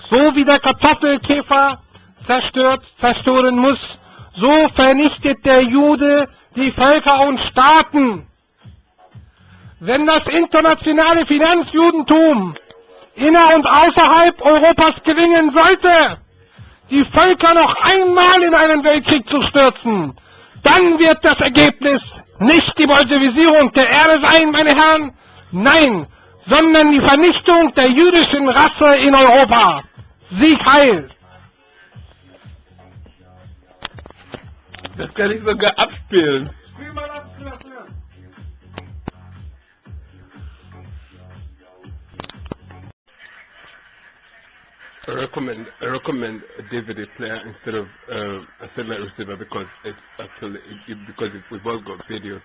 So wie der Kartoffelkäfer zerstören muss, so vernichtet der Jude die Völker und Staaten. Wenn das internationale Finanzjudentum inner- und außerhalb Europas gelingen sollte, die Völker noch einmal in einen Weltkrieg zu stürzen, dann wird das Ergebnis nicht die Bolschewisierung der Erde sein, meine Herren, nein, sondern die Vernichtung der jüdischen Rasse in Europa. Sieg Heil! Das kann ich sogar abspielen. Spiel mal ab, I recommend a DVD player instead of a satellite receiver because it's actually because we've all got videos,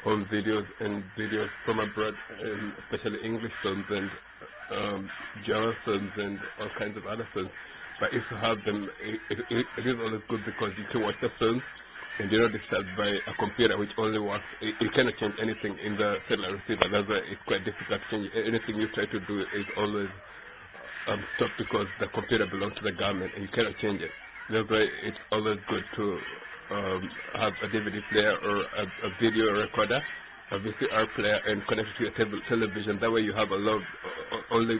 home videos and videos from abroad, and especially English films and German films and all kinds of other films. But if you have them, it is always good because you can watch the films and you're not disturbed by a computer which only works. You cannot change anything in the satellite receiver. That's why it's quite difficult to change. Anything you try to do is always stopped because the computer belongs to the government and you cannot change it. That's why it's always good to have a DVD player or a video recorder, a VCR player, and connect it to your television. That way you have a lot of only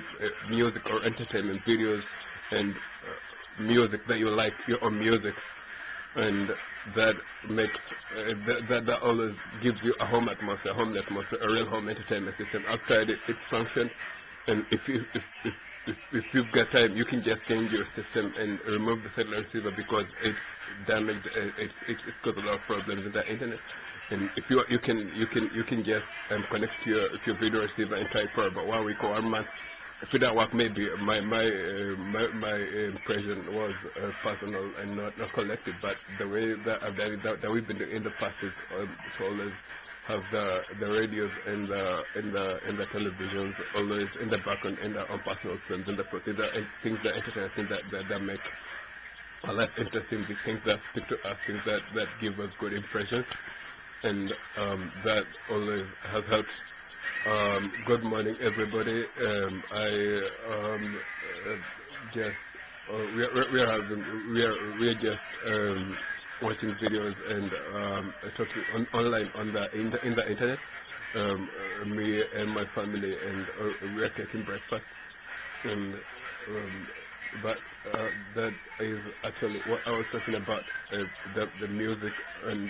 music or entertainment videos and music that you like, your own music, and that makes that always gives you a home atmosphere, a real home entertainment system. Outside it functions, and if you've got time, you can just change your system and remove the satellite receiver because it's damaged. It's caused a lot of problems in the internet. And if you can just connect to your video receiver and try for about 1 week or 1 month. If it don't work, maybe my impression was personal and not collective. But the way that we've been doing in the past is to always have the radios and the televisions always in the background, in the on personal films, in the procedure, and things that entertain, things that make a life interesting, the things that speak to us, things that give us good impressions, and that always has helped. Good morning, everybody. We're just watching videos and talking online on in the internet. Me and my family, and we are taking breakfast. And but that is actually what I was talking about. The music and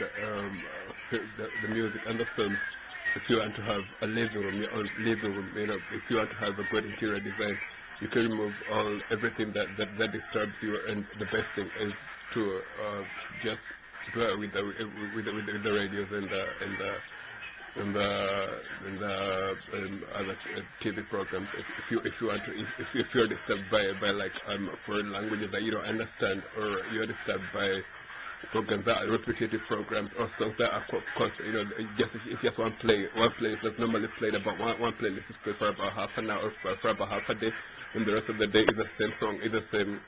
the music and the films. If you want to have a living room, your own living room, if you want to have a good interior design, you can remove everything that disturbs you, and the best thing is to just go with the radios and the other TV programs. If you want to, if you're disturbed by like foreign languages that you don't understand, or you're disturbed by programs that are repetitive programs or songs that are it's just one playlist that's normally played about one playlist is played for about half an hour, for about half a day, and the rest of the day is the same song, is the same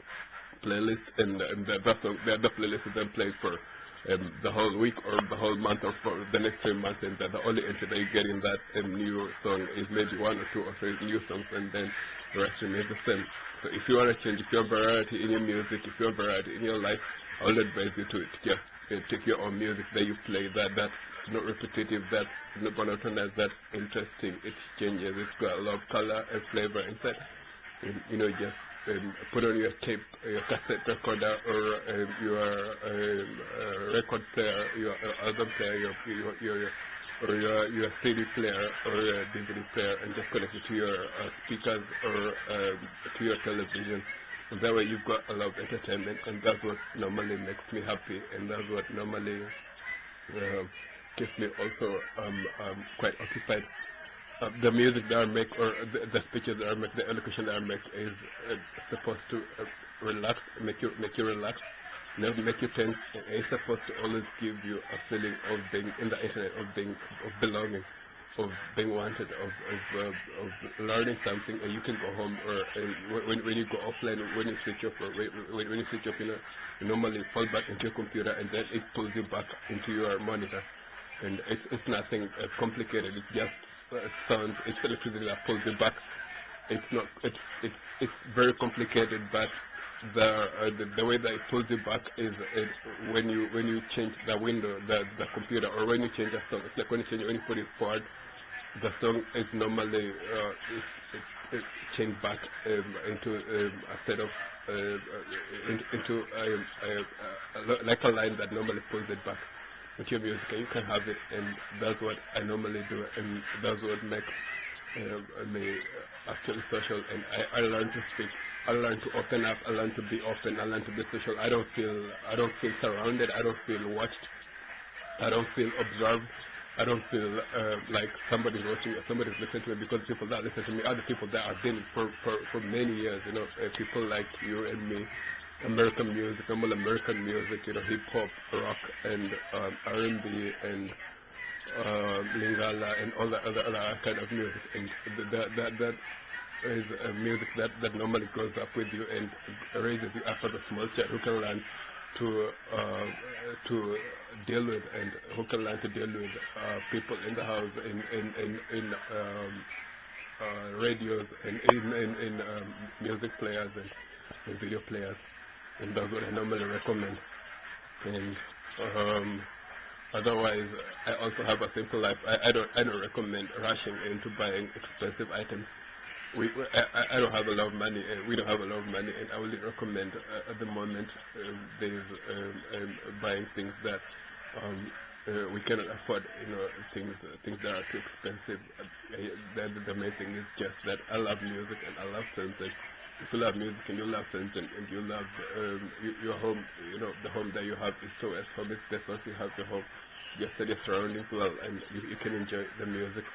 playlist, and the playlist is then played for the whole week or the whole month or for the next 3 months, and the only entry that you get in that new song is maybe 1 or 2 or 3 new songs, and then the rest remains the same. So if you want to change, if you have variety in your music, if you have variety in your life, I would advise you to just take your own music that you play, that's not repetitive, that's not monotonous, that's interesting, it changes, it's got a lot of color and flavor inside. And, just put on your tape, your cassette recorder, or your record player, your album player, your CD player or your DVD player, and just connect it to your speakers or to your television. And that way you've got a lot of entertainment, and that's what normally makes me happy, and that's what normally keeps me also quite occupied. The music that I make, or the speeches that I make, the elocution that I make is supposed to relax, make you relax, never make you tense. It's supposed to always give you a feeling of being in the internet, of belonging, of being wanted, of learning something, and you can go home, or when you go offline, when you switch off, you normally fall back into your computer, and then it pulls you back into your monitor, and it's nothing complicated. It's just sounds. It's electricity that pulls you back it's not, it's very complicated, but the way that it pulls you back is when you change the window, the computer, or when you change a song. It's like when you put it forward, the song is normally it's changed back into a set of into like a line that normally pulls it back with your music, and you can have it, and that's what I normally do, and that's what makes me actually social. And I learn to speak, I learn to open up, I learn to be open, I learn to be social. I don't feel surrounded, I don't feel watched, I don't feel observed. I don't feel like somebody's watching or somebody's listening to me, because people that listen to me are the people that I've been for many years. You know, people like you and me, American music, normal American music, you know, hip hop, rock, and R&B, and Lingala, and all the other kind of music. And that is music that normally grows up with you and raises you up as a small child who can learn to deal with, and who can learn to deal with people in the house, in radios, and in music players, and video players, and that's what I normally recommend. And otherwise, I also have a simple life. I don't recommend rushing into buying expensive items. I don't have a lot of money, we don't have a lot of money, and I would recommend at the moment there's buying things that we cannot afford, you know, things that are too expensive. The main thing is just that I love music and I love sense. If you love music and you love sense, and you love your home, you know, the home that you have is so as home. It's best once you have your home, just set your surroundings well, and you can enjoy the music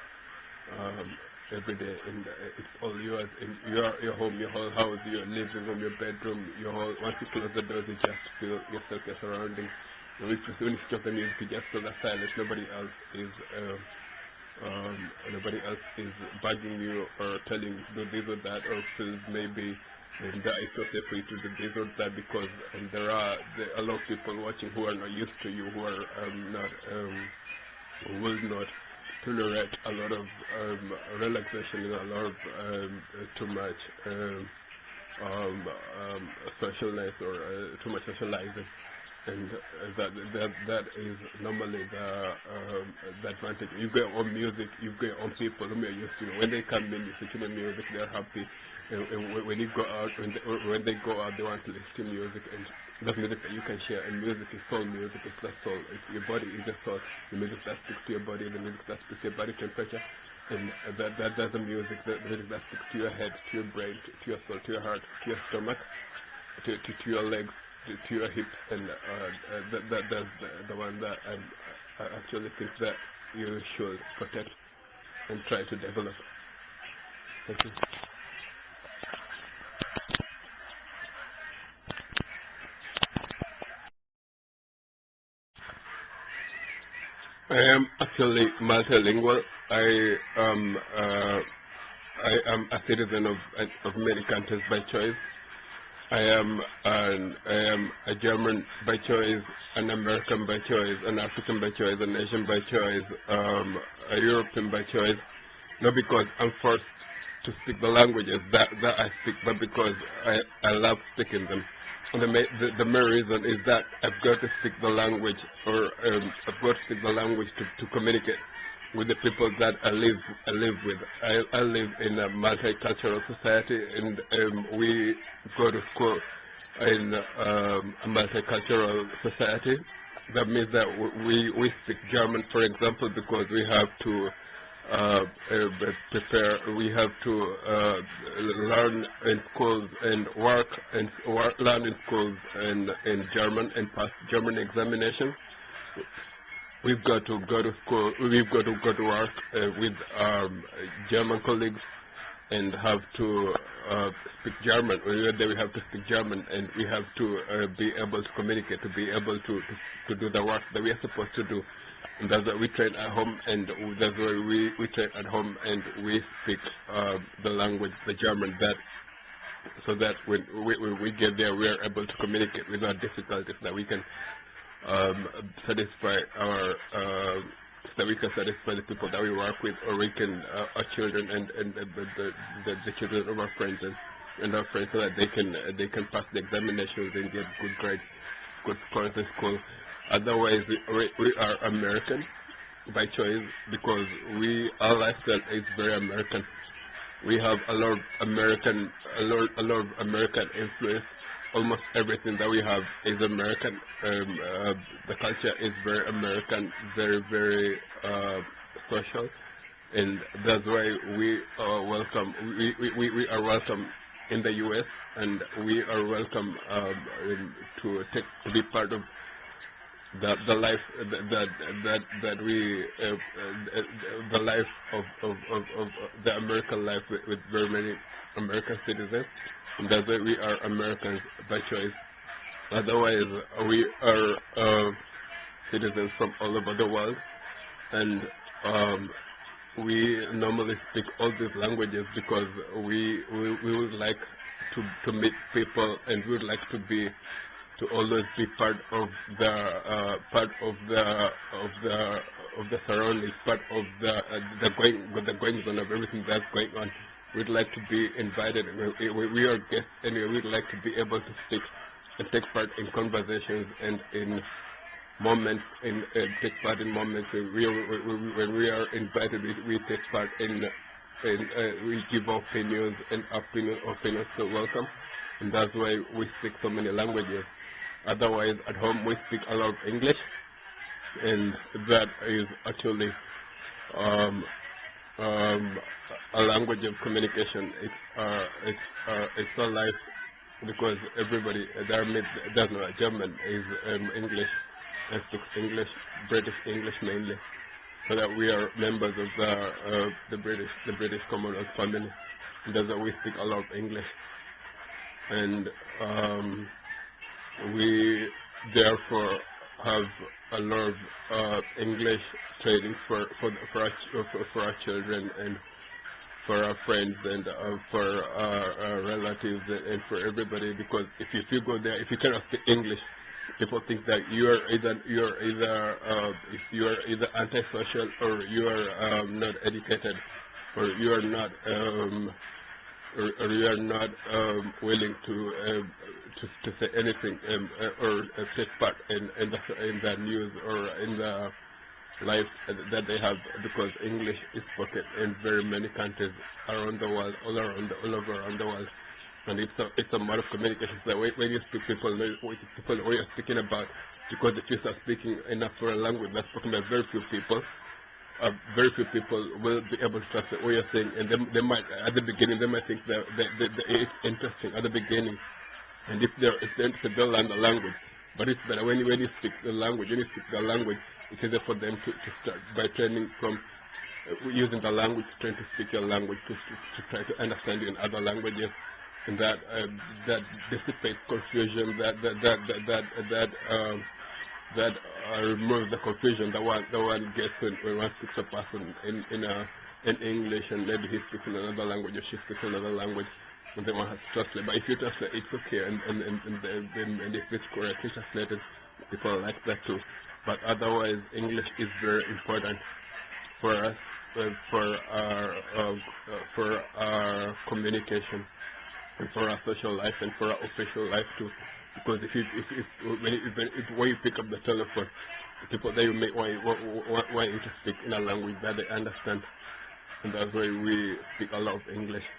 every day, and it's all yours, and your home, your whole house, your living room, your bedroom, your whole. Once you close the doors, you just feel yourself, your surroundings. When you switch off the music, you just feel the silence. Nobody else is bugging you or telling you to do this or that, or feels maybe that it's not safe for you to do this or that, because there are a lot of people watching who are not used to you, who are who will not tolerate a lot of relaxation and a lot of too much socialness or too much socializing, and that is normally the advantage. You get your own music, you get your own people whom you're used to. When they come in, you listen to music, they're happy. And when you go out, when they go out, they want to listen to music, and that's music that you can share. And music is soul music, it's the soul. Your body is the soul. The music that sticks to your body, the music that sticks to your body temperature, and that's the music that sticks to your head, to your brain, to your soul, to your heart, to your stomach, to your legs, to your hips, and that's the one that I actually think that you should protect and try to develop. Thank you. I am actually multilingual. I am a citizen of many countries by choice. I am a German by choice, an American by choice, an African by choice, an Asian by choice, a European by choice. Not because I'm forced to speak the languages that I speak, but because I love speaking them. And the main reason is that I've got to speak the language, or I've got to speak the language to communicate with the people that I live with. I live in a multicultural society, and we go to school in a multicultural society. That means that we speak German, for example, because we have to we have to learn in schools and learn in schools in German and pass German examination. We've got to go to school, we've got to go to work with German colleagues and have to speak German. When we're there, we have to speak German, and we have to be able to communicate, to be able to do the work that we are supposed to do. And that's why we train at home, and that's why we train at home, and we speak the language, the German, so that when we get there, we are able to communicate without difficulties, that we can satisfy our so we can satisfy the people that we work with, or we can our children and the children of our friends and our friends, so that they can pass the examinations and get good grades, good scores in school. Otherwise, we are American by choice, because our lifestyle is very American. We have a lot of American influence. Almost everything that we have is American. The culture is very American, very social, and that's why we are welcome. We are welcome in the U.S., and we are welcome to be part of the life that we the life of the American life with very many American citizens, and that's why we are Americans by choice. Otherwise, we are citizens from all over the world, and we normally speak all these languages because we would like to meet people, and we would like to always be part of the surroundings, part of the goings on of everything that's going on. We'd like to be invited. We are guests anyway. We'd like to be able to speak and take part in conversations and in moments, take part in moments when we are invited. We take part in we give opinions, and opinions are welcome, and that's why we speak so many languages. Otherwise, at home we speak a lot of English, and that is actually a language of communication. It's a life, because everybody does know German is English, and speaks English, British English mainly, so that we are members of the British Commonwealth family, and that's why we speak a lot of English, and we therefore have a lot of English training for our children, and for our friends, and for our relatives, and for everybody. Because if you go there, if you cannot speak English, people think that you are either antisocial, or you are not educated, or you are not willing to say anything, or take part in the news, or in the life that they have, because English is spoken in very many countries around the world, all over around the world, and it's a mode of communication. So when you speak, people what you're speaking about, because if you start speaking in a foreign language that's spoken by very few people will be able to translate what you're saying, and they might, at the beginning, they might think that it's interesting at the beginning, and if they're interested, they'll learn the language. But it's better when you speak the language. It's easier for them to start by training from using the language, trying to speak your language, to try to understand you in other languages, and that dissipates confusion, that removes the confusion that one gets when one speaks a person in English, and maybe he speaks in another language, or she speaks in another language, and then one has to translate. But if you translate, it's okay, and if it's correctly translated, people like that too. But otherwise, English is very important for us, for our communication, and for our social life, and for our official life too. Because when you pick up the telephone, the people that you make want you to speak in a language that they understand, and that's why we speak a lot of English.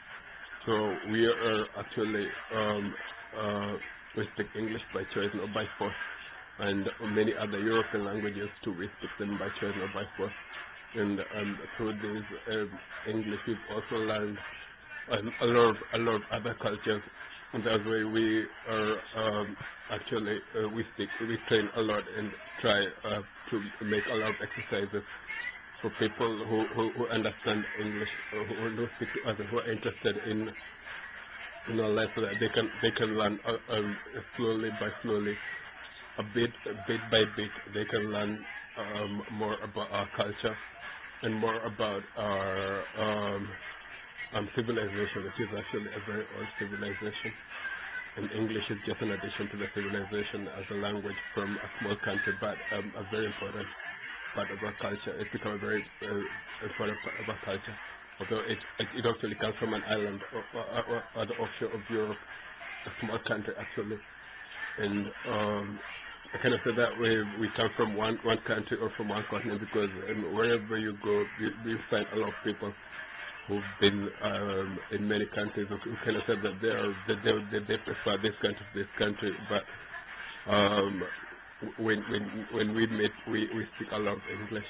So we are actually we speak English by choice, not by force, and many other European languages too. We speak them by choice, not by force. And through this English, we've also learned a lot of other cultures, and that's why we are actually we train a lot and try to make a lot of exercises for people who understand English, who speak to others, who are interested in our life, so that they can learn slowly by slowly, bit by bit. They can learn more about our culture, and more about our civilization, which is actually a very old civilization. And English is just an addition to the civilization as a language from a small country, but a very important part of our culture. It's become a very important part of our culture. Although it actually comes from an island or the offshore of Europe, a small country actually. And I kind of say that we come from one country or from one continent because wherever you go, you find a lot of people who've been in many countries who kind of said that they prefer this country to this country. But when we meet, we speak a lot of English.